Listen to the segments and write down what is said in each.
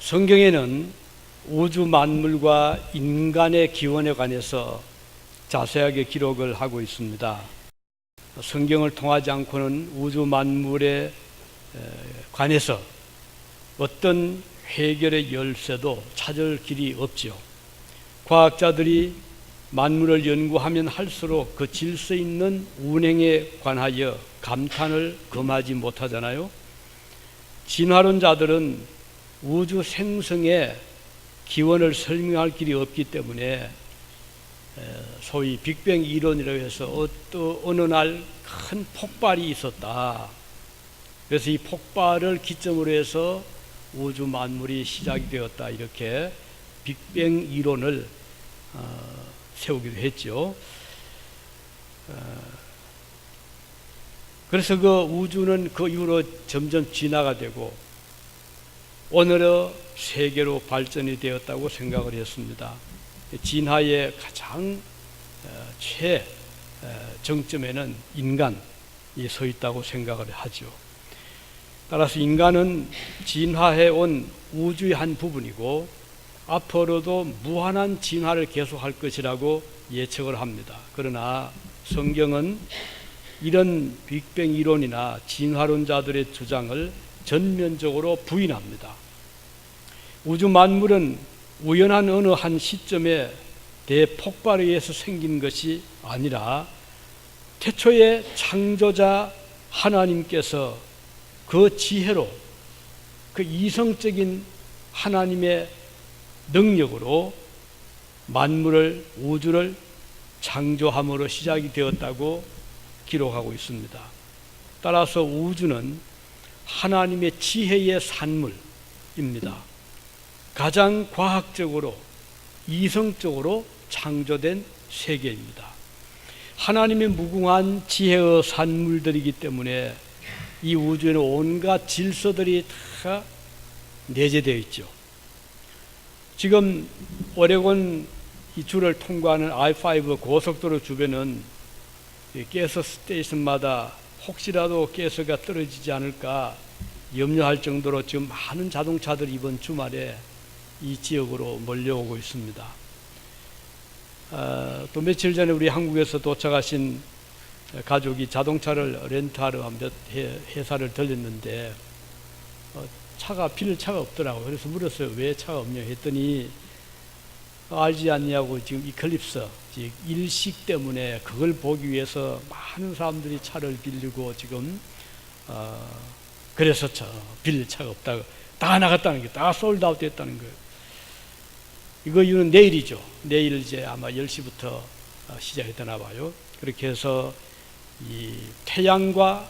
성경에는 우주 만물과 인간의 기원에 관해서 자세하게 기록을 하고 있습니다. 성경을 통하지 않고는 우주 만물에 관해서 어떤 해결의 열쇠도 찾을 길이 없지요. 과학자들이 만물을 연구하면 할수록 그 질서 있는 운행에 관하여 감탄을 금하지 못하잖아요. 진화론자들은 우주 생성의 기원을 설명할 길이 없기 때문에 소위 빅뱅 이론이라고 해서 어느 날 큰 폭발이 있었다. 그래서 이 폭발을 기점으로 해서 우주 만물이 시작이 되었다. 이렇게 빅뱅 이론을 세우기도 했죠. 그래서 그 우주는 그 이후로 점점 진화가 되고 오늘의 세계로 발전이 되었다고 생각을 했습니다. 진화의 가장 최정점에는 인간이 서 있다고 생각을 하죠. 따라서 인간은 진화해온 우주의 한 부분이고 앞으로도 무한한 진화를 계속할 것이라고 예측을 합니다. 그러나 성경은 이런 빅뱅 이론이나 진화론자들의 주장을 전면적으로 부인합니다. 우주 만물은 우연한 어느 한 시점에 대폭발에 의해서 생긴 것이 아니라 태초의 창조자 하나님께서 그 지혜로 그 이성적인 하나님의 능력으로 만물을 우주를 창조함으로 시작이 되었다고 기록하고 있습니다. 따라서 우주는 하나님의 지혜의 산물입니다. 가장 과학적으로 이성적으로 창조된 세계입니다. 하나님의 무궁한 지혜의 산물들이기 때문에 이 우주에는 온갖 질서들이 다 내재되어 있죠. 지금 오레곤 이 줄을 통과하는 I-5 고속도로 주변은 가스 스테이션마다 혹시라도 가스가 떨어지지 않을까 염려할 정도로 지금 많은 자동차들이 이번 주말에 이 지역으로 몰려오고 있습니다. 또 며칠 전에 우리 한국에서 도착하신 가족이 자동차를 렌트하러 몇 회사를 들렸는데 빌릴 차가 없더라고요. 그래서 물었어요. 왜 차가 없냐 했더니 알지 않냐고 지금 이클립스 일식 때문에 그걸 보기 위해서 많은 사람들이 차를 빌리고 지금 그래서 빌릴 차가 없다고 다 나갔다는 게 다 솔드아웃 됐다는 거예요. 이거 이유는 내일이죠. 내일 이제 아마 10시부터 시작이 되나 봐요. 그렇게 해서 이 태양과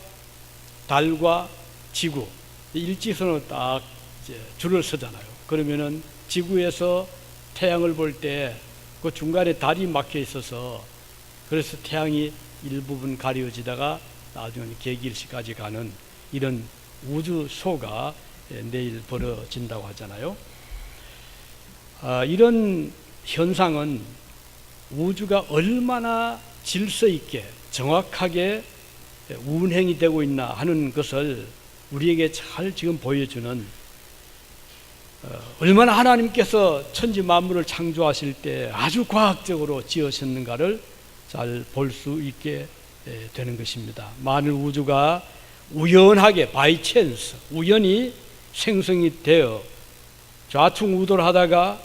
달과 지구 일직선으로 딱 이제 줄을 서잖아요. 그러면은 지구에서 태양을 볼 때 그 중간에 달이 막혀 있어서 그래서 태양이 일부분 가려지다가 나중에 개기일식까지 가는 이런 우주소가 내일 벌어진다고 하잖아요. 이런 현상은 우주가 얼마나 질서 있게 정확하게 운행이 되고 있나 하는 것을 우리에게 잘 지금 보여주는 얼마나 하나님께서 천지 만물을 창조하실 때 아주 과학적으로 지으셨는가를 잘 볼 수 있게 되는 것입니다. 만일 우주가 우연하게 by chance 우연히 생성이 되어 좌충우돌 하다가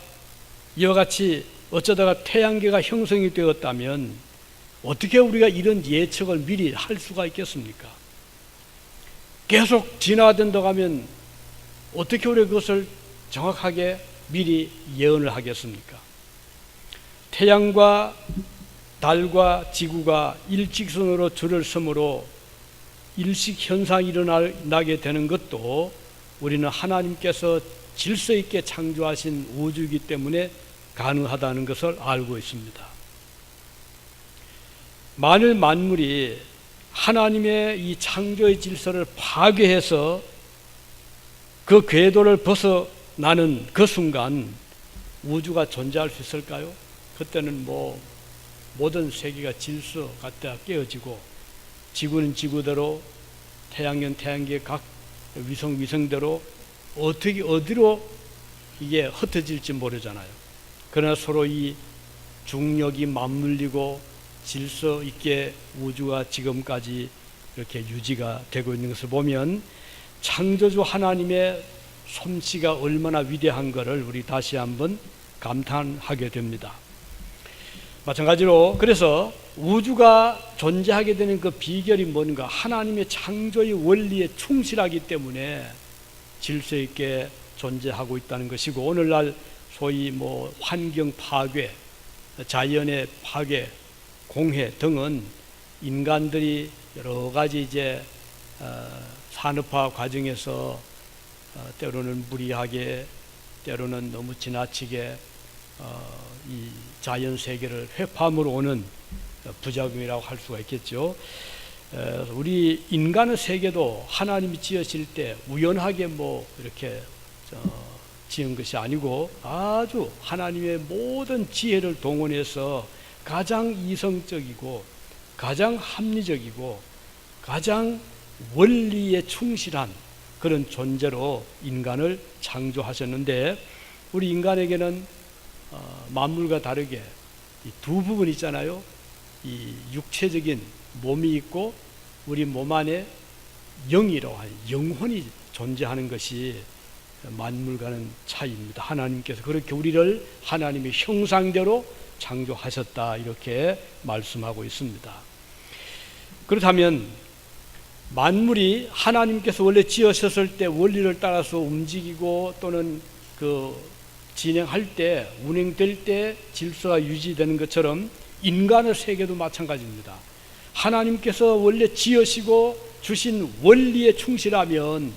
이와 같이 어쩌다가 태양계가 형성이 되었다면 어떻게 우리가 이런 예측을 미리 할 수가 있겠습니까? 계속 진화된다고 하면 어떻게 우리가 그것을 정확하게 미리 예언을 하겠습니까? 태양과 달과 지구가 일직선으로 줄을 서므로 일식 현상이 일어나게 되는 것도 우리는 하나님께서 질서 있게 창조하신 우주이기 때문에 가능하다는 것을 알고 있습니다. 만일 만물이 하나님의 이 창조의 질서를 파괴해서 그 궤도를 벗어나는 그 순간 우주가 존재할 수 있을까요? 그때는 모든 세계가 질서 갖다 깨어지고 지구는 지구대로 태양계는 태양계 각 위성대로 어디로 이게 흩어질지 모르잖아요. 그러나 서로 이 중력이 맞물리고 질서 있게 우주가 지금까지 이렇게 유지가 되고 있는 것을 보면 창조주 하나님의 솜씨가 얼마나 위대한 것을 우리 다시 한번 감탄하게 됩니다. 마찬가지로 그래서 우주가 존재하게 되는 그 비결이 뭔가, 하나님의 창조의 원리에 충실하기 때문에 질서 있게 존재하고 있다는 것이고, 오늘날 소위 뭐 환경 파괴, 자연의 파괴, 공해 등은 인간들이 여러 가지 이제 산업화 과정에서 때로는 무리하게, 때로는 너무 지나치게 이 자연 세계를 회파함으로 오는 부작용이라고 할 수가 있겠죠. 우리 인간의 세계도 하나님이 지으실 때 우연하게 뭐 이렇게 지은 것이 아니고 아주 하나님의 모든 지혜를 동원해서 가장 이성적이고 가장 합리적이고 가장 원리에 충실한 그런 존재로 인간을 창조하셨는데, 우리 인간에게는 만물과 다르게 이 두 부분 있잖아요. 이 육체적인 몸이 있고 우리 몸 안에 영이라고 하는 영혼이 존재하는 것이 만물과는 차이입니다. 하나님께서 그렇게 우리를 하나님의 형상대로 창조하셨다, 이렇게 말씀하고 있습니다. 그렇다면 만물이 하나님께서 원래 지으셨을 때 원리를 따라서 움직이고 또는 진행할 때, 운행될 때 질서가 유지되는 것처럼 인간의 세계도 마찬가지입니다. 하나님께서 원래 지으시고 주신 원리에 충실하면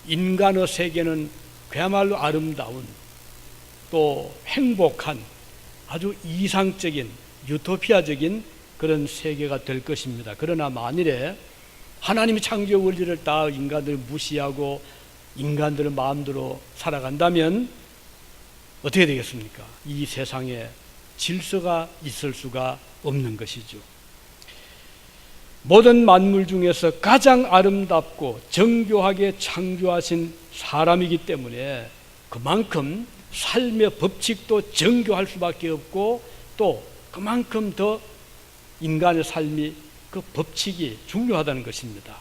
인간의 세계는 그야말로 아름다운, 또 행복한, 아주 이상적인, 유토피아적인 그런 세계가 될 것입니다. 그러나 만일에 하나님의 창조 원리를 다 인간들을 무시하고 인간들의 마음대로 살아간다면 어떻게 되겠습니까? 이 세상에 질서가 있을 수가 없는 것이죠. 모든 만물 중에서 가장 아름답고 정교하게 창조하신 사람이기 때문에 그만큼 삶의 법칙도 정교할 수밖에 없고, 또 그만큼 더 인간의 삶이 그 법칙이 중요하다는 것입니다.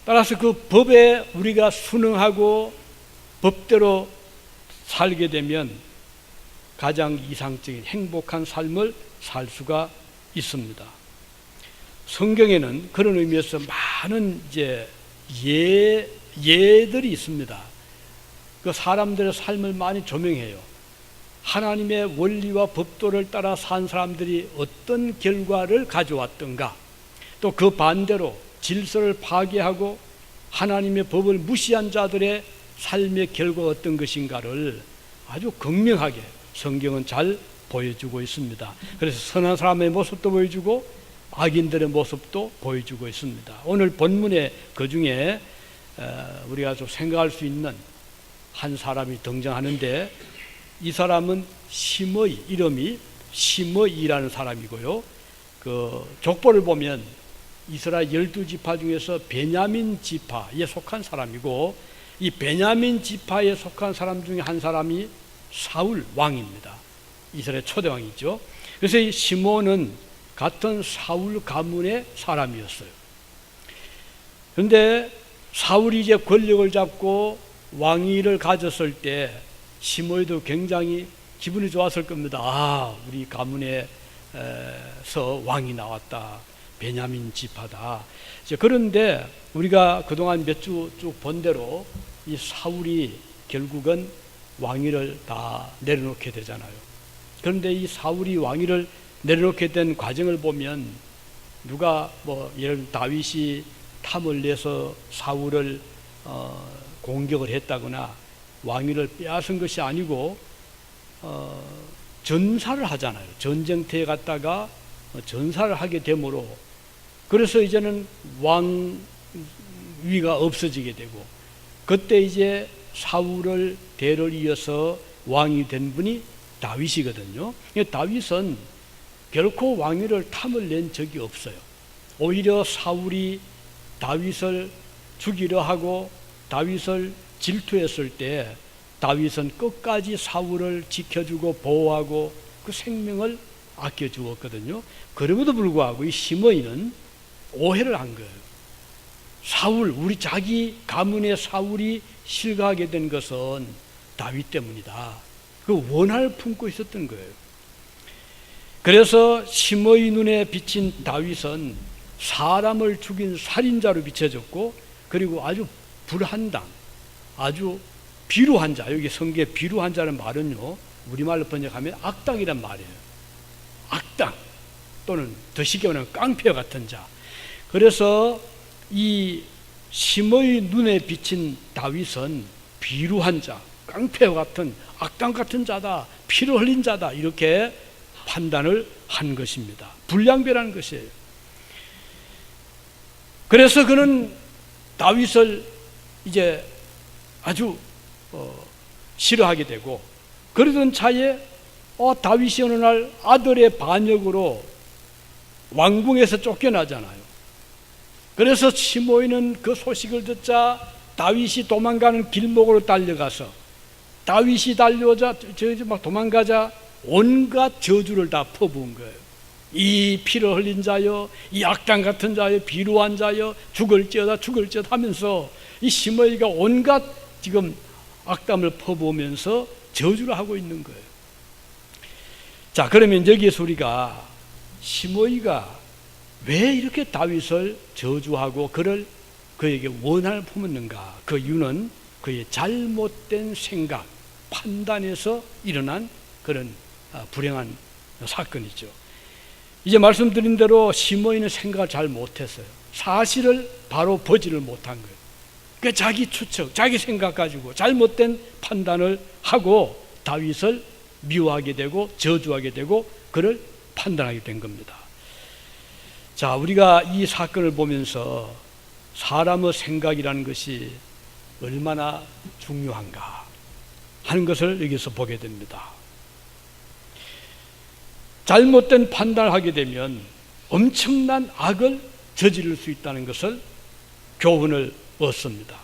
따라서 그 법에 우리가 순응하고 법대로 살게 되면 가장 이상적인 행복한 삶을 살 수가 있습니다. 성경에는 그런 의미에서 많은 이제 예들이 있습니다. 그 사람들의 삶을 많이 조명해요. 하나님의 원리와 법도를 따라 산 사람들이 어떤 결과를 가져왔던가, 또 그 반대로 질서를 파괴하고 하나님의 법을 무시한 자들의 삶의 결과가 어떤 것인가를 아주 극명하게 성경은 잘 보여주고 있습니다. 그래서 선한 사람의 모습도 보여주고 악인들의 모습도 보여주고 있습니다. 오늘 본문의 그 중에 우리가 좀 생각할 수 있는 한 사람이 등장하는데, 이 사람은 심의, 이름이 심의라는 사람이고요. 그 족보를 보면 이스라엘 12지파 중에서 베냐민 지파에 속한 사람이고, 이 베냐민 지파에 속한 사람 중에 한 사람이 사울 왕입니다. 이스라엘 초대 왕이죠. 그래서 이 시몬은 같은 사울 가문의 사람이었어요. 그런데 사울이 이제 권력을 잡고 왕위를 가졌을 때 시므이도 굉장히 기분이 좋았을 겁니다. 아, 우리 가문에서 왕이 나왔다. 베냐민 지파다. 그런데 우리가 그동안 몇 주 쭉 본 대로 이 사울이 결국은 왕위를 다 내려놓게 되잖아요. 그런데 이 사울이 왕위를 내려놓게 된 과정을 보면 누가 예를 들어 다윗이 탐을 내서 사울을 공격을 했다거나 왕위를 빼앗은 것이 아니고 전사를 하잖아요. 전쟁터에 갔다가 전사를 하게 되므로, 그래서 이제는 왕위가 없어지게 되고, 그때 이제 사울을 대를 이어서 왕이 된 분이 다윗이거든요. 다윗은 결코 왕위를 탐을 낸 적이 없어요. 오히려 사울이 다윗을 죽이려 하고 다윗을 질투했을 때 다윗은 끝까지 사울을 지켜주고 보호하고 그 생명을 아껴주었거든요. 그럼에도 불구하고 이 시므이는 오해를 한 거예요. 사울, 우리 자기 가문의 사울이 실과하게 된 것은 다윗 때문이다. 그 원한을 품고 있었던 거예요. 그래서 시므이 눈에 비친 다윗은 사람을 죽인 살인자로 비춰졌고, 그리고 아주 불한당, 아주 비루한 자, 여기 성경에 비루한 자는 말은요, 우리말로 번역하면 악당이란 말이에요. 악당, 또는 더 쉽게 말하면 깡패 같은 자. 그래서 이 시므이 눈에 비친 다윗은 비루한 자, 깡패와 같은 악당 같은 자다, 피를 흘린 자다, 이렇게 판단을 한 것입니다. 불량배라는 것이에요. 그래서 그는 다윗을 이제 아주 싫어하게 되고, 그러던 차에 다윗이 어느 날 아들의 반역으로 왕궁에서 쫓겨나잖아요. 그래서 시므이는 그 소식을 듣자 다윗이 도망가는 길목으로 달려가서, 다윗이 달려오자 막 도망가자 온갖 저주를 다 퍼부은 거예요. 이 피를 흘린 자여, 이 악당 같은 자여, 비루한 자여, 죽을지어다 죽을지어다 하면서 이 시므이가 온갖 지금 악담을 퍼부으면서 저주를 하고 있는 거예요. 자, 그러면 여기에서 우리가 시므이가 왜 이렇게 다윗을 저주하고 그에게 원한을 품었는가? 그 이유는 그의 잘못된 생각, 판단에서 일어난 그런 불행한 사건이죠. 이제 말씀드린 대로 시므이는 생각을 잘 못했어요. 사실을 바로 보지를 못한 거예요. 그러니까 자기 추측, 자기 생각 가지고 잘못된 판단을 하고 다윗을 미워하게 되고 저주하게 되고 그를 판단하게 된 겁니다. 자, 우리가 이 사건을 보면서 사람의 생각이라는 것이 얼마나 중요한가 하는 것을 여기서 보게 됩니다. 잘못된 판단을 하게 되면 엄청난 악을 저지를 수 있다는 것을 교훈을 얻습니다.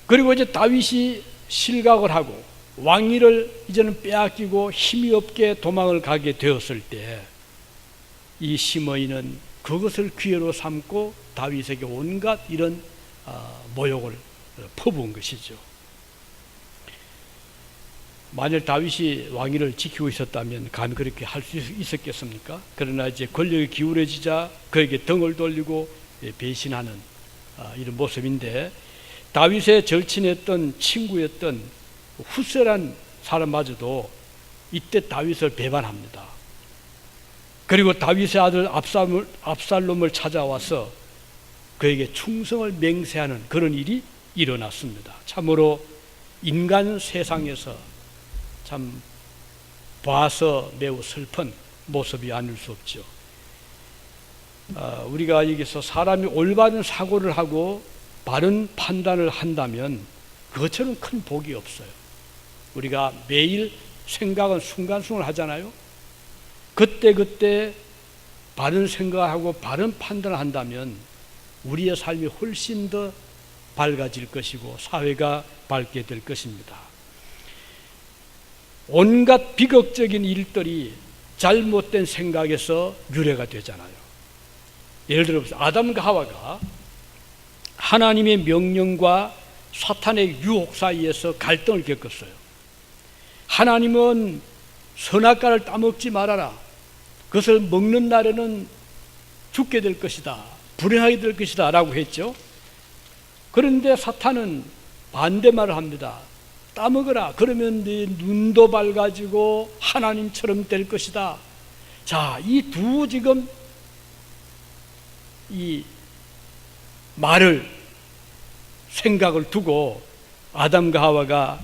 그리고 이제 다윗이 실각을 하고 왕위를 이제는 빼앗기고 힘이 없게 도망을 가게 되었을 때 이 시므이는 그것을 기회로 삼고 다윗에게 온갖 이런 모욕을 퍼부은 것이죠. 만일 다윗이 왕위를 지키고 있었다면 감히 그렇게 할 수 있었겠습니까? 그러나 이제 권력이 기울어지자 그에게 등을 돌리고 배신하는 이런 모습인데, 다윗의 절친했던 친구였던 후세란 사람마저도 이때 다윗을 배반합니다. 그리고 다윗의 아들 압살롬을 찾아와서 그에게 충성을 맹세하는 그런 일이 일어났습니다. 참으로 인간 세상에서 참 봐서 매우 슬픈 모습이 아닐 수 없죠. 우리가 여기서 사람이 올바른 사고를 하고 바른 판단을 한다면 그것처럼 큰 복이 없어요. 우리가 매일 생각은 순간순간 하잖아요. 그때 바른 생각하고 바른 판단을 한다면 우리의 삶이 훨씬 더 밝아질 것이고 사회가 밝게 될 것입니다. 온갖 비극적인 일들이 잘못된 생각에서 유래가 되잖아요. 예를 들어 아담과 하와가 하나님의 명령과 사탄의 유혹 사이에서 갈등을 겪었어요. 하나님은 선악과를 따먹지 말아라. 그것을 먹는 날에는 죽게 될 것이다. 불행하게 될 것이다 라고 했죠. 그런데 사탄은 반대말을 합니다. 따먹어라. 그러면 네 눈도 밝아지고 하나님처럼 될 것이다. 자, 이 두 지금 이 말을 생각을 두고 아담과 하와가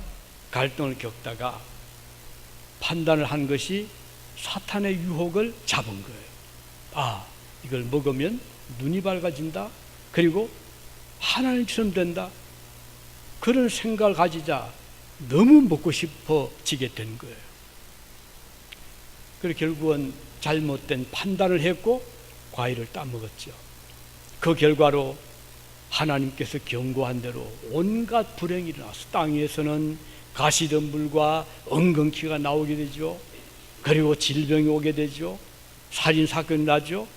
갈등을 겪다가 판단을 한 것이 사탄의 유혹을 잡은 거예요. 이걸 먹으면 눈이 밝아진다. 그리고 하나님처럼 된다. 그런 생각을 가지자 너무 먹고 싶어지게 된 거예요. 그리고 결국은 잘못된 판단을 했고 과일을 따먹었죠. 그 결과로 하나님께서 경고한 대로 온갖 불행이 일어나서 땅에서는 가시덤불과 엉겅퀴가 나오게 되죠. 그리고 질병이 오게 되죠. 살인사건이 나죠.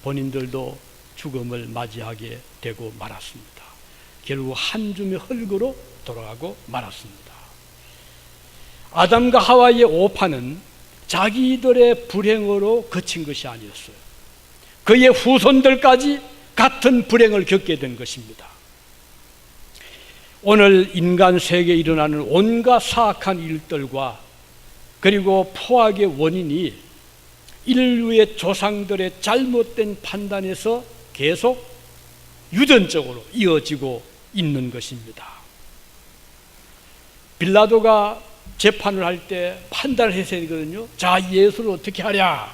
본인들도 죽음을 맞이하게 되고 말았습니다. 결국 한 줌의 흙으로 돌아가고 말았습니다. 아담과 하와의 오판은 자기들의 불행으로 그친 것이 아니었어요. 그의 후손들까지 같은 불행을 겪게 된 것입니다. 오늘 인간 세계에 일어나는 온갖 사악한 일들과 그리고 포악의 원인이 인류의 조상들의 잘못된 판단에서 계속 유전적으로 이어지고 있는 것입니다. 빌라도가 재판을 할 때 판단을 했어야 되거든요. 자, 예수를 어떻게 하랴?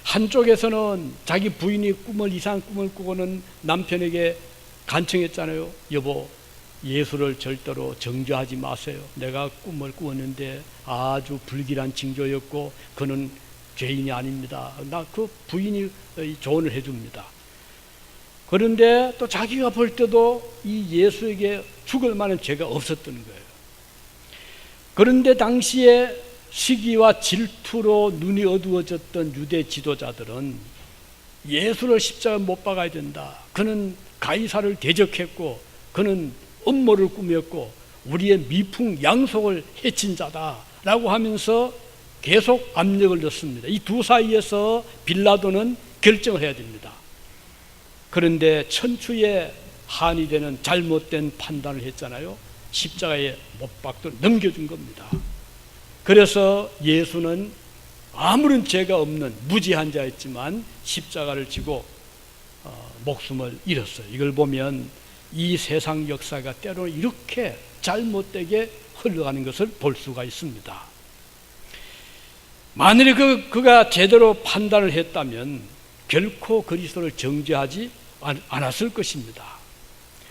한쪽에서는 자기 부인이 이상한 꿈을 꾸고는 남편에게 간청했잖아요. 여보, 예수를 절대로 정죄하지 마세요. 내가 꿈을 꾸었는데 아주 불길한 징조였고 그는 죄인이 아닙니다. 나 그 부인이 조언을 해줍니다. 그런데 또 자기가 볼 때도 이 예수에게 죽을 만한 죄가 없었던 거예요. 그런데 당시에 시기와 질투로 눈이 어두워졌던 유대 지도자들은 예수를 십자가에 못 박아야 된다. 그는 가이사를 대적했고 그는 음모를 꾸몄고 우리의 미풍 양속을 해친 자다라고 하면서 계속 압력을 넣습니다. 이 두 사이에서 빌라도는 결정을 해야 됩니다. 그런데 천추의 한이 되는 잘못된 판단을 했잖아요. 십자가에 못 박도록 넘겨준 겁니다. 그래서 예수는 아무런 죄가 없는 무지한 자였지만 십자가를 지고 목숨을 잃었어요. 이걸 보면 이 세상 역사가 때로는 이렇게 잘못되게 흘러가는 것을 볼 수가 있습니다. 만일에 그가 제대로 판단을 했다면 결코 그리스도를 정죄하지 않았을 것입니다.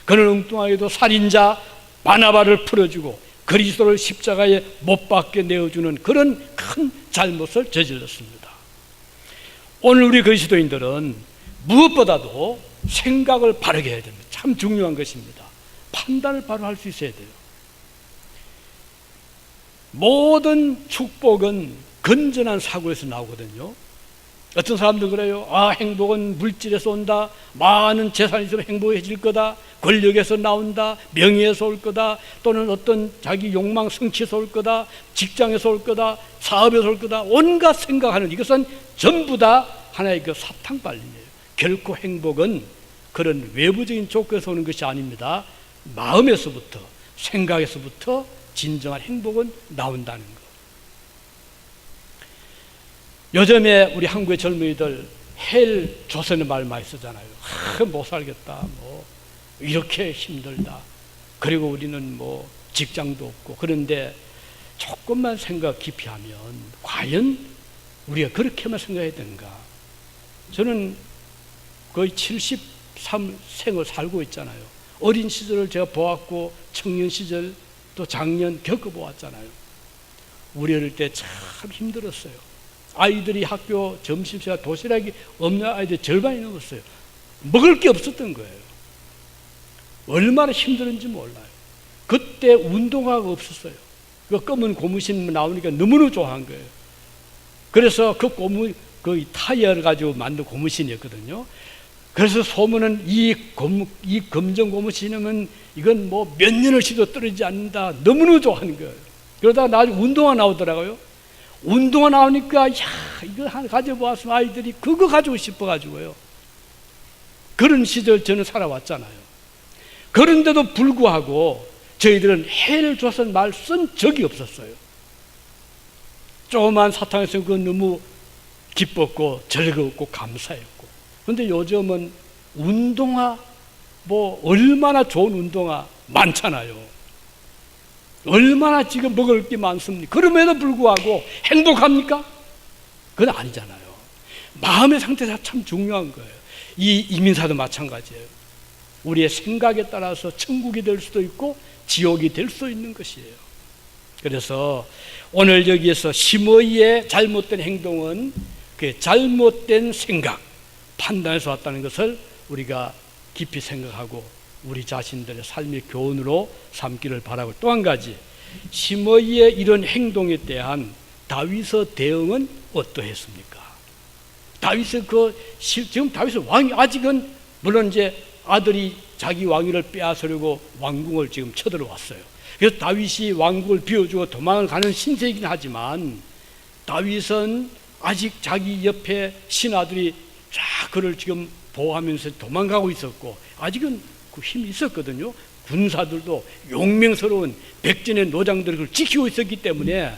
그는 엉뚱하게도 살인자 바나바를 풀어주고 그리스도를 십자가에 못 박게 내어주는 그런 큰 잘못을 저질렀습니다. 오늘 우리 그리스도인들은 무엇보다도 생각을 바르게 해야 됩니다. 참 중요한 것입니다. 판단을 바로 할 수 있어야 돼요. 모든 축복은 건전한 사고에서 나오거든요. 어떤 사람들 그래요. 아, 행복은 물질에서 온다. 많은 재산이 있으면 행복해질 거다. 권력에서 나온다. 명예에서 올 거다. 또는 어떤 자기 욕망 성취에서 올 거다. 직장에서 올 거다. 사업에서 올 거다. 온갖 생각하는 이것은 전부 다 하나의 그 사탕발림이에요. 결코 행복은 그런 외부적인 조건에서 오는 것이 아닙니다. 마음에서부터, 생각에서부터 진정한 행복은 나온다는 것. 요즘에 우리 한국의 젊은이들 헬 조선의 말 많이 쓰잖아요. 못 살겠다. 뭐 이렇게 힘들다. 그리고 우리는 뭐 직장도 없고. 그런데 조금만 생각 깊이 하면 과연 우리가 그렇게만 생각해야 되는가? 저는 거의 73생을 살고 있잖아요. 어린 시절을 제가 보았고 청년 시절 또 장년 겪어보았잖아요. 우리 어릴 때 참 힘들었어요. 아이들이 학교 점심시간 도시락이 없는 아이들 절반이 넘었어요. 먹을 게 없었던 거예요. 얼마나 힘들었는지 몰라요. 그때 운동화가 없었어요. 그 검은 고무신 나오니까 너무너무 좋아한 거예요. 그래서 그 타이어를 가지고 만든 고무신이었거든요. 그래서 소문은 이 검정 고무신이면 이건 뭐 몇 년을 쉬도 떨어지지 않는다. 너무너무 좋아하는 거예요. 그러다가 나중에 운동화 나오더라고요. 운동화 나오니까 야, 이거 하나 가져보았으면 아이들이 그거 가지고 싶어가지고요. 그런 시절 저는 살아왔잖아요. 그런데도 불구하고 저희들은 헬조선 말 쓴 적이 없었어요. 조그만 사탕에서 그건 너무 기뻤고 즐거웠고 감사했고. 그런데 요즘은 운동화 뭐 얼마나 좋은 운동화 많잖아요. 얼마나 지금 먹을 게 많습니까? 그럼에도 불구하고 행복합니까? 그건 아니잖아요. 마음의 상태가 참 중요한 거예요. 이 이민사도 마찬가지예요. 우리의 생각에 따라서 천국이 될 수도 있고 지옥이 될 수 있는 것이에요. 그래서 오늘 여기에서 심의의 잘못된 행동은 그 잘못된 생각, 판단에서 왔다는 것을 우리가 깊이 생각하고 우리 자신들의 삶의 교훈으로 삼기를 바라고, 또 한 가지, 시므이의 이런 행동에 대한 다윗의 대응은 어떠했습니까? 지금 다윗의 왕이 아직은 물론 이제 아들이 자기 왕위를 빼앗으려고 왕궁을 지금 쳐들어왔어요. 그래서 다윗이 왕국을 비워주고 도망을 가는 신세이긴 하지만 다윗은 아직 자기 옆에 신하들이 쫙 그를 지금 보호하면서 도망가고 있었고 아직은 그 힘이 있었거든요. 군사들도 용맹스러운 백전의 노장들이 그걸 지키고 있었기 때문에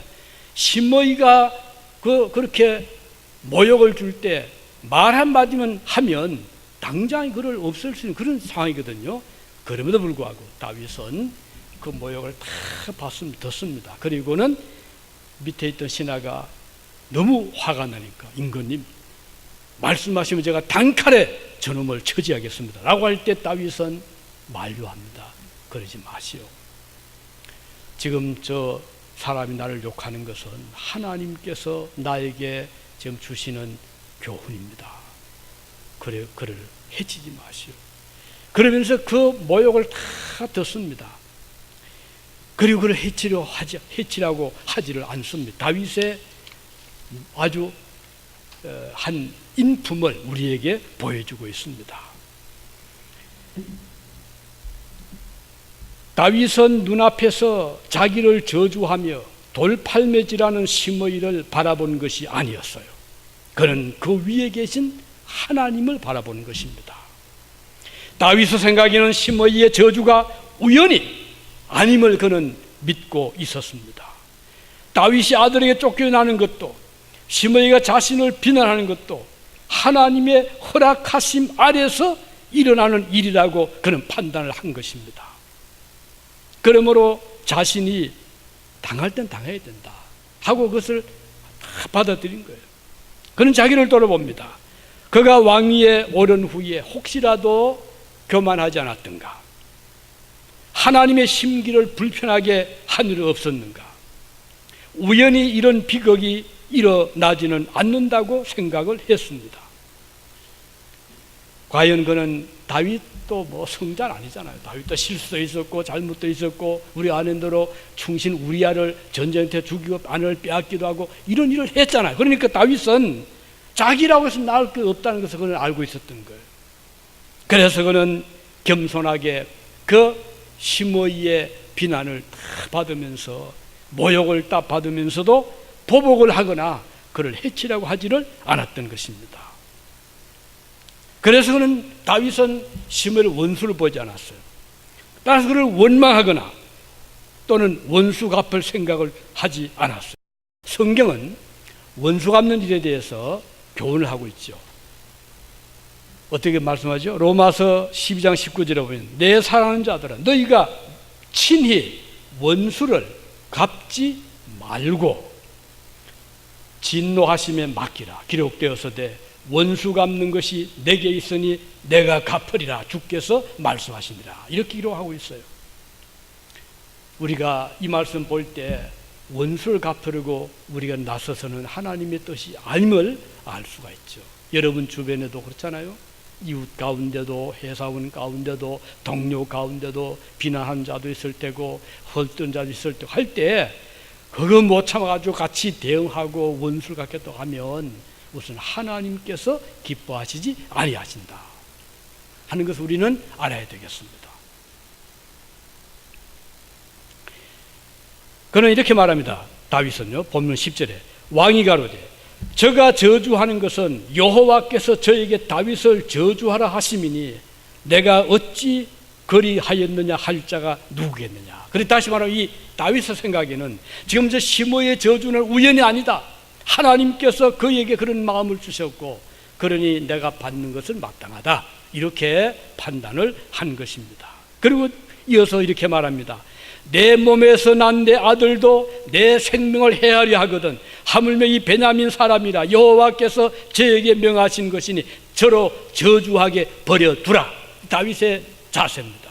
시므이가 그렇게 모욕을 줄 때 말 한마디만 하면 당장 그를 없앨 수 있는 그런 상황이거든요. 그럼에도 불구하고 다윗은 그 모욕을 다 듣습니다. 그리고는 밑에 있던 신하가 너무 화가 나니까, 임금님 말씀하시면 제가 단칼에 저놈을 처지하겠습니다 라고 할 때 다윗은 만류합니다. 그러지 마시오. 지금 저 사람이 나를 욕하는 것은 하나님께서 나에게 지금 주시는 교훈입니다. 그래, 그를 해치지 마시오. 그러면서 그 모욕을 다 듣습니다. 그리고 그를 해치라고 하지를 않습니다. 다윗의 아주 한 인품을 우리에게 보여주고 있습니다. 다윗은 눈앞에서 자기를 저주하며 돌팔매질하는 시므이를 바라본 것이 아니었어요. 그는 그 위에 계신 하나님을 바라보는 것입니다. 다윗의 생각에는 시므이의 저주가 우연히 아님을 그는 믿고 있었습니다. 다윗이 아들에게 쫓겨나는 것도, 시므이가 자신을 비난하는 것도 하나님의 허락하심 아래서 일어나는 일이라고 그는 판단을 한 것입니다. 그러므로 자신이 당할 땐 당해야 된다 하고 그것을 다 받아들인 거예요. 그는 자기를 돌아봅니다. 그가 왕위에 오른 후에 혹시라도 교만하지 않았던가? 하나님의 심기를 불편하게 한 일은 없었는가? 우연히 이런 비극이 일어나지는 않는다고 생각을 했습니다. 과연 그는 다윗도 뭐 성자는 아니잖아요. 다윗도 실수도 있었고 잘못도 있었고 우리 아내대로 충신 우리아를 전쟁터 죽이고 아내를 빼앗기도 하고 이런 일을 했잖아요. 그러니까 다윗은 자기라고 해서 나을 게 없다는 것을 그는 알고 있었던 거예요. 그래서 그는 겸손하게 그 시므이의 비난을 다 받으면서 모욕을 다 받으면서도 보복을 하거나 그를 해치라고 하지를 않았던 것입니다. 그래서 그는 다윗은 시므이를 원수로 보지 않았어요. 따라서 그를 원망하거나 또는 원수 갚을 생각을 하지 않았어요. 성경은 원수 갚는 일에 대해서 교훈을 하고 있죠. 어떻게 말씀하죠? 로마서 12장 19절에 보면 내 사랑하는 자들아 너희가 친히 원수를 갚지 말고 진노하심에 맡기라. 기록되어서되 원수 갚는 것이 내게 있으니 내가 갚으리라 주께서 말씀하시니라. 이렇게 기록하고 있어요. 우리가 이 말씀 볼 때 원수를 갚으려고 우리가 나서서는 하나님의 뜻이 아님을 알 수가 있죠. 여러분 주변에도 그렇잖아요. 이웃 가운데도 회사원 가운데도 동료 가운데도 비난하는 자도 있을 테고 헐뜯은 자도 있을 테고 할 때 그거 못 참아가지고 같이 대응하고 원수를 갚겠다고 하면 우선 하나님께서 기뻐하시지 아니하신다 하는 것을 우리는 알아야 되겠습니다. 그는 이렇게 말합니다. 다윗은요 본문 10절에 왕이 가로되 저가 저주하는 것은 여호와께서 저에게 다윗을 저주하라 하심이니 내가 어찌 그리하였느냐 할 자가 누구겠느냐. 그래서 다시 말하면 이 다윗의 생각에는 지금 저 시므이의 저주는 우연이 아니다. 하나님께서 그에게 그런 마음을 주셨고 그러니 내가 받는 것은 마땅하다. 이렇게 판단을 한 것입니다. 그리고 이어서 이렇게 말합니다. 내 몸에서 난 내 아들도 내 생명을 해하려 하거든 하물며 이 베냐민 사람이라 여호와께서 저에게 명하신 것이니 저로 저주하게 버려두라. 다윗의 자세입니다.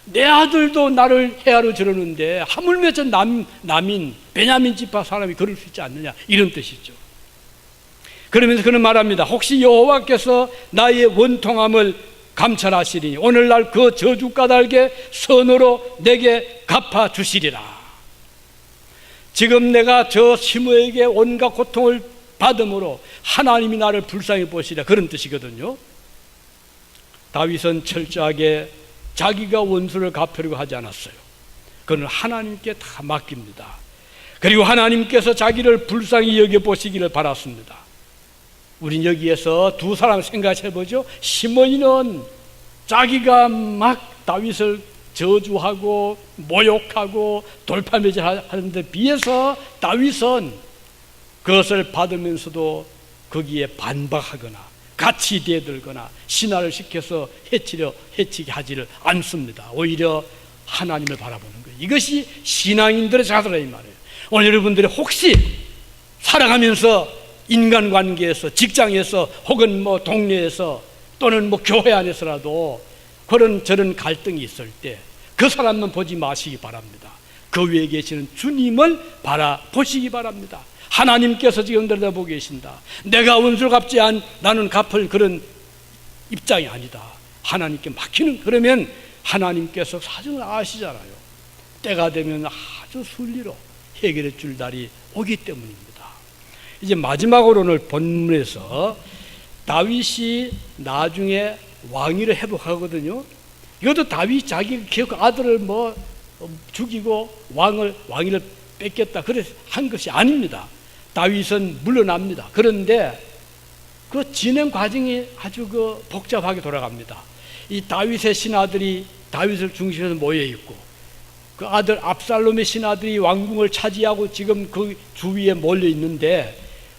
내 아들도 나를 해하려 저러는데 하물며 저 남인 베냐민 지파 사람이 그럴 수 있지 않느냐 이런 뜻이죠. 그러면서 그는 말합니다. 혹시 여호와께서 나의 원통함을 감찰하시리니 오늘날 그 저주 까닭에 선으로 내게 갚아주시리라. 지금 내가 저 시므에게 온갖 고통을 받음으로 하나님이 나를 불쌍히 보시리라, 그런 뜻이거든요. 다윗은 철저하게 자기가 원수를 갚으려고 하지 않았어요. 그는 하나님께 다 맡깁니다. 그리고 하나님께서 자기를 불쌍히 여겨보시기를 바랐습니다. 우린 여기에서 두 사람 생각해보죠. 시므이는 자기가 막 다윗을 저주하고 모욕하고 돌팔매질하는데 비해서 다윗은 그것을 받으면서도 거기에 반박하거나 같이 대들거나 신하를 시켜서 해치게 하지를 않습니다. 오히려 하나님을 바라보는 거예요. 이것이 신앙인들의 자세라 이 말이에요. 오늘 여러분들이 혹시 살아가면서 인간관계에서, 직장에서, 혹은 뭐 동네에서, 또는 뭐 교회 안에서라도 그런 저런 갈등이 있을 때 그 사람만 보지 마시기 바랍니다. 그 위에 계시는 주님을 바라보시기 바랍니다. 하나님께서 지금 들여다보고 계신다. 내가 원수를 갚지 나는 갚을 그런 입장이 아니다. 하나님께 맡기는, 그러면 하나님께서 사정을 아시잖아요. 때가 되면 아주 순리로 해결해 줄 날이 오기 때문입니다. 이제 마지막으로 오늘 본문에서 다윗이 나중에 왕위를 회복하거든요. 이것도 다윗이 자기 아들을 뭐 죽이고 왕위를 뺏겼다 그래서 한 것이 아닙니다. 다윗은 물러납니다. 그런데 그 진행 과정이 아주 복잡하게 돌아갑니다. 이 다윗의 신하들이 다윗을 중심으로 모여 있고, 그 아들 압살롬의 신하들이 왕궁을 차지하고 지금 그 주위에 몰려 있는데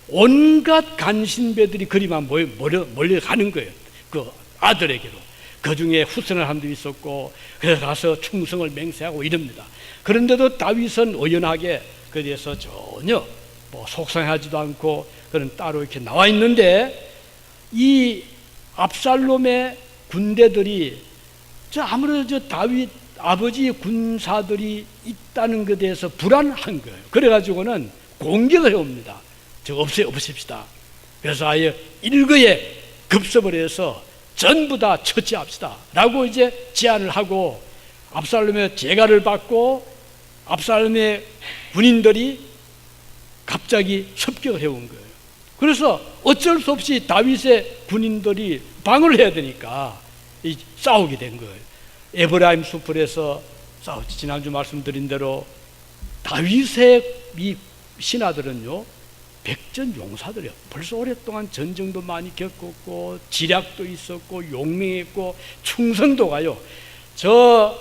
온갖 간신배들이 그리만 몰려가는 거예요. 그 아들에게로. 그 중에 후선을 한 도 있었고, 그래서 가서 충성을 맹세하고 이럽니다. 그런데도 다윗은 의연하게 그에 대해서 전혀 뭐 속상하지도 않고 그는 따로 이렇게 나와 있는데, 이 압살롬의 군대들이 아무래도 다윗 아버지의 군사들이 있다는 것에 대해서 불안한 거예요. 그래가지고는 공격을 해옵니다. 없앱시다. 그래서 아예 일거에 급습을 해서 전부 다 처치합시다 라고 이제 제안을 하고, 압살롬의 재가를 받고 압살롬의 군인들이 갑자기 습격을 해온 거예요. 그래서 어쩔 수 없이 다윗의 군인들이 방어를 해야 되니까 싸우게 된 거예요. 에브라임 수풀에서 싸웠지. 지난주 말씀드린 대로 다윗의 이 신하들은요, 백전 용사들이요. 벌써 오랫동안 전쟁도 많이 겪었고 지략도 있었고 용맹했고 충성도 가요. 저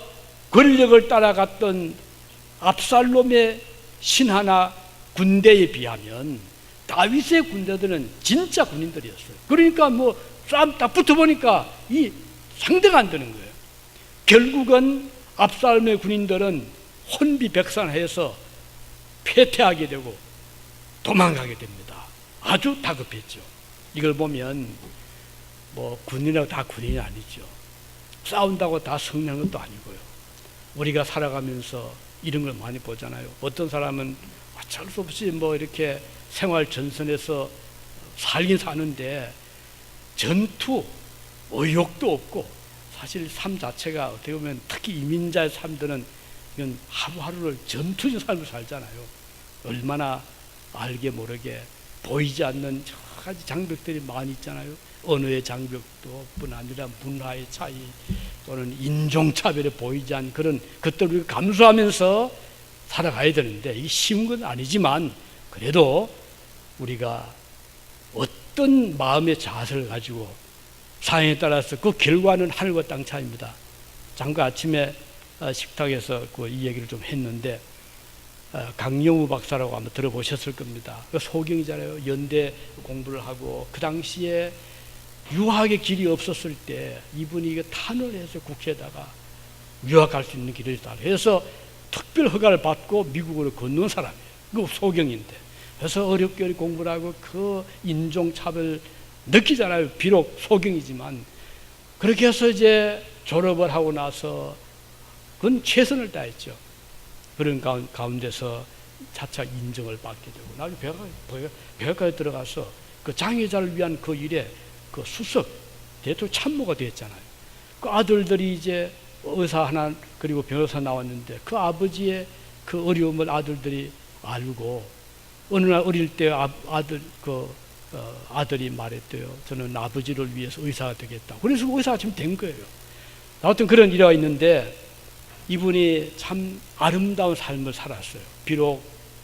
권력을 따라갔던 압살롬의 신하나 군대에 비하면 다윗의 군대들은 진짜 군인들이었어요. 그러니까 뭐 싸움 딱 붙어보니까 이 상대가 안 되는 거예요. 결국은 압살롬의 군인들은 혼비백산해서 패퇴하게 되고 도망가게 됩니다. 아주 다급했죠. 이걸 보면 뭐 군인이라고 다 군인이 아니죠. 싸운다고 다 승리하는 것도 아니고요. 우리가 살아가면서 이런 걸 많이 보잖아요. 어떤 사람은 어쩔 수 없이 뭐 이렇게 생활 전선에서 살긴 사는데 전투, 의욕도 없고, 사실 삶 자체가 어떻게 보면 특히 이민자의 삶들은 이건 하루하루를 전투적 삶을 살잖아요. 얼마나 알게 모르게 보이지 않는 여러 가지 장벽들이 많이 있잖아요. 언어의 장벽도 뿐 아니라 문화의 차이, 또는 인종차별에 보이지 않는 그런 것들을 우리가 감수하면서 살아가야 되는데, 이게 쉬운 건 아니지만 그래도 우리가 어떤 마음의 자세를 가지고 사연에 따라서 그 결과는 하늘과 땅 차이입니다. 잠깐 아침에 식탁에서 이 얘기를 좀 했는데, 강영우 박사라고 아마 들어보셨을 겁니다. 소경이잖아요. 연대 공부를 하고 그 당시에 유학의 길이 없었을 때 이분이 탄원을 해서 국회에다가 유학할 수 있는 길을 달라 해서 특별 허가를 받고 미국으로 건너온 사람이에요. 그 소경인데. 그래서 어렵게 공부를 하고 그 인종차별 느끼잖아요. 비록 소경이지만. 그렇게 해서 이제 졸업을 하고 나서 그건 최선을 다했죠. 그런 가운데서 차차 인정을 받게 되고, 나중에 백악관에 들어가서 그 장애자를 위한 그 일에 그 수석 대통령 참모가 됐잖아요. 그 아들들이 이제 의사 하나 그리고 변호사 나왔는데 그 아버지의 그 어려움을 아들들이 알고 어느 날 어릴 때 아들이 말했대요. 저는 아버지를 위해서 의사가 되겠다. 그래서 의사가 지금 된 거예요. 아무튼 그런 일화가 있는데 이분이 참 아름다운 삶을 살았어요. 비록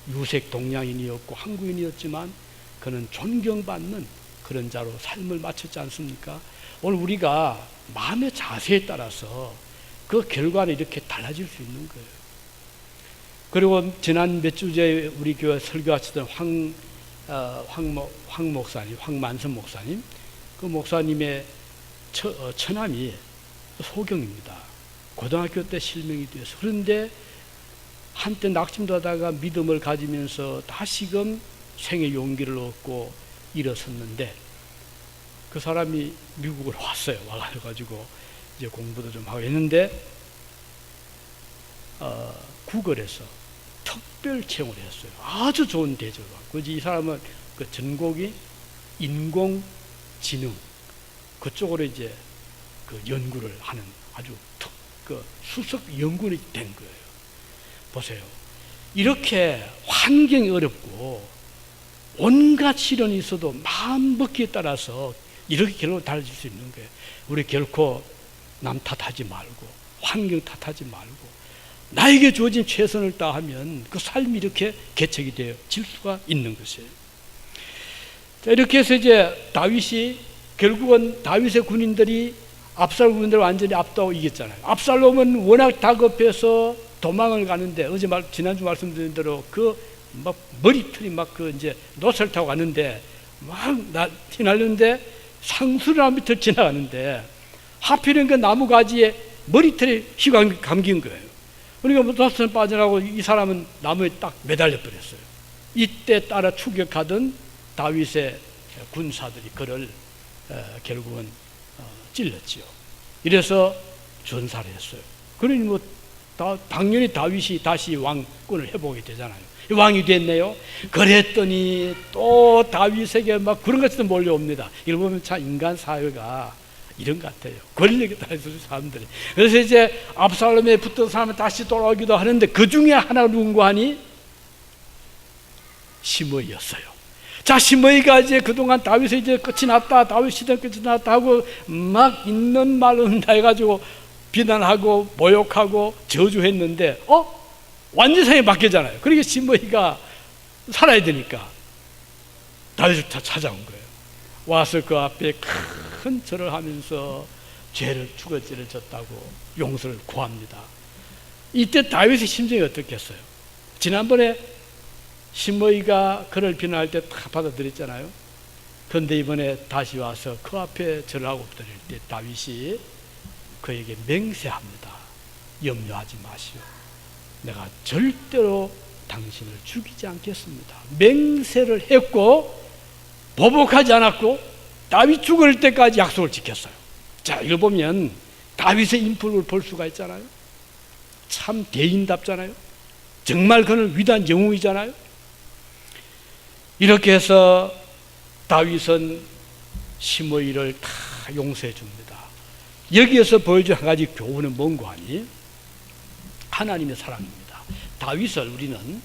유색 동양인이었고 한국인이었지만 그는 존경받는 그런 자로 삶을 마쳤지 않습니까? 오늘 우리가 마음의 자세에 따라서 그 결과는 이렇게 달라질 수 있는 거예요. 그리고 지난 몇 주째 우리 교회 설교하시던 황 목사님, 황만선 목사님, 그 목사님의 처남이 소경입니다. 고등학교 때 실명이 되어서. 그런데 한때 낙심하다가 믿음을 가지면서 다시금 생의 용기를 얻고 일어섰는데 그 사람이 미국으로 왔어요. 와가지고 이제 공부도 좀 하고 했는데 구글에서 특별 채용을 했어요. 아주 좋은 대접을 받고 이 사람은 그 전공이 인공지능 그쪽으로 이제 그 연구를 하는 아주 수석 연구원이 된 거예요. 보세요. 이렇게 환경이 어렵고 온갖 시련이 있어도 마음 먹기에 따라서 이렇게 결론을 달라질 수 있는 거예요. 우리 결코 남 탓하지 말고 환경 탓하지 말고 나에게 주어진 최선을 다하면 그 삶이 이렇게 개척이 되어질 수가 있는 것이에요. 자, 이렇게 해서 이제 다윗이 결국은 다윗의 군인들이 압살롬 군인들을 완전히 압도하고 이겼잖아요. 압살롬은 워낙 다급해서 도망을 가는데 어제 지난주 말씀드린 대로 막 머리털이 막 이제 노새를 타고 가는데 막 휘날리는데 상수리나 밑을 지나가는데 하필은 그 나무 가지에 머리털이 휘가 감긴 거예요. 그러니까 노새는 빠져나가고 이 사람은 나무에 딱 매달려 버렸어요. 이때 따라 추격하던 다윗의 군사들이 그를 결국은 찔렀지요. 이래서 전사를 했어요. 그러니 당연히 다윗이 다시 왕권을 회복이 되잖아요. 왕이 됐네요. 그랬더니 또 다윗에게 막 그런 것들도 몰려옵니다. 이걸 보면 참 인간 사회가 이런 것 같아요. 권력에 따라서 사람들이. 그래서 이제 압살롬에 붙은 사람은 다시 돌아오기도 하는데 그 중에 하나 누군가 하니 시므이였어요. 자, 시므이가 이제 그동안 다윗의 이제 끝이 났다, 다윗 시대 끝이 났다 하고 막 있는 말은 다 해가지고 비난하고 모욕하고 저주했는데, 완전 생이 바뀌잖아요. 그러니까 시므이가 살아야 되니까 다윗을 찾아온 거예요. 와서 그 앞에 큰 절을 하면서 죄를 주거지를 졌다고 용서를 구합니다. 이때 다윗의 심정이 어떻겠어요? 지난번에 시므이가 그를 비난할 때 다 받아들였잖아요. 그런데 이번에 다시 와서 그 앞에 절을 하고 엎드릴 때 다윗이 그에게 맹세합니다. 염려하지 마시오. 내가 절대로 당신을 죽이지 않겠습니다. 맹세를 했고 보복하지 않았고 다윗 죽을 때까지 약속을 지켰어요. 자, 이걸 보면 다윗의 인품을 볼 수가 있잖아요. 참 대인답잖아요. 정말 그는 위대한 영웅이잖아요. 이렇게 해서 다윗은 시므이를 다 용서해 줍니다. 여기에서 보여준 한 가지 교훈은 뭔가 하니 하나님의 사랑입니다. 다윗을 우리는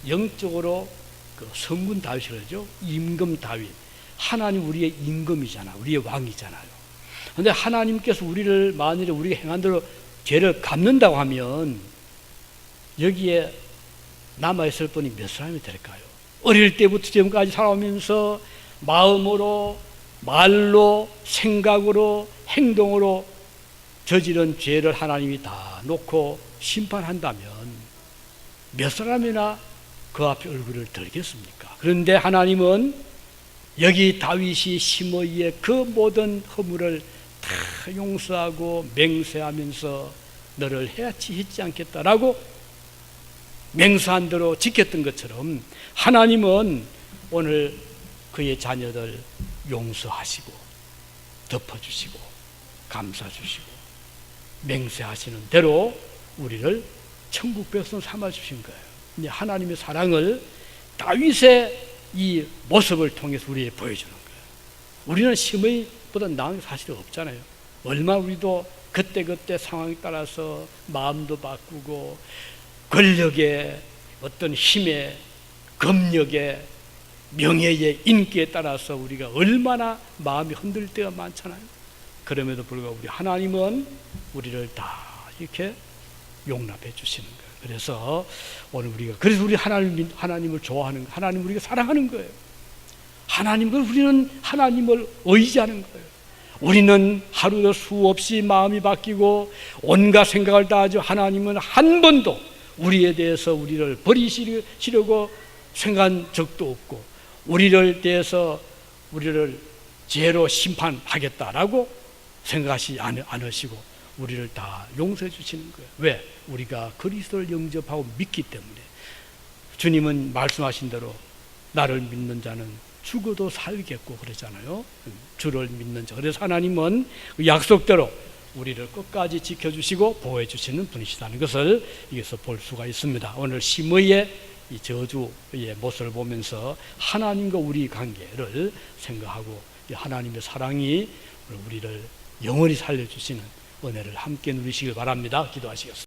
영적으로 그 성군 다윗이라고 하죠. 임금 다윗. 하나님 우리의 임금이잖아. 우리의 왕이잖아요. 그런데 하나님께서 우리를 만일에 우리가 행한 대로 죄를 갚는다고 하면 여기에 남아있을 분이 몇 사람이 될까요? 어릴 때부터 지금까지 살아오면서 마음으로, 말로, 생각으로, 행동으로 저지른 죄를 하나님이 다 놓고 심판한다면 몇 사람이나 그 앞에 얼굴을 들겠습니까? 그런데 하나님은 여기 다윗이 시므이의 그 모든 허물을 다 용서하고 맹세하면서 너를 해치지 않겠다라고 맹세한 대로 지켰던 것처럼 하나님은 오늘 그의 자녀들 용서하시고 덮어주시고 감싸주시고 맹세하시는 대로 우리를 천국 백성 삼아주신 거예요. 하나님의 사랑을 다윗의 이 모습을 통해서 우리에게 보여주는 거예요. 우리는 시므이보다 나은 게 사실 없잖아요. 얼마나 우리도 그때그때 상황에 따라서 마음도 바꾸고 권력의 어떤 힘에, 검력에, 명예의 인기에 따라서 우리가 얼마나 마음이 흔들 때가 많잖아요. 그럼에도 불구하고 우리 하나님은 우리를 다 이렇게 용납해 주시는 거예요. 그래서 오늘 그래서 우리 하나님을 좋아하는 거예요. 하나님을 우리가 사랑하는 거예요. 우리는 하나님을 의지하는 거예요. 우리는 하루도 수없이 마음이 바뀌고 온갖 생각을 다 하죠. 하나님은 한 번도 우리에 대해서 우리를 버리시려고 생각한 적도 없고, 우리를 대해서 우리를 죄로 심판하겠다라고 생각하지 않으시고 우리를 다 용서해 주시는 거예요. 왜? 우리가 그리스도를 영접하고 믿기 때문에. 주님은 말씀하신 대로 나를 믿는 자는 죽어도 살겠고 그러잖아요. 주를 믿는 자. 그래서 하나님은 그 약속대로 우리를 끝까지 지켜주시고 보호해 주시는 분이시다는 것을 여기서 볼 수가 있습니다. 오늘 심의의 이 저주의 모습을 보면서 하나님과 우리 관계를 생각하고 하나님의 사랑이 우리를 영원히 살려주시는 은혜를 함께 누리시길 바랍니다. 기도하시겠습니다.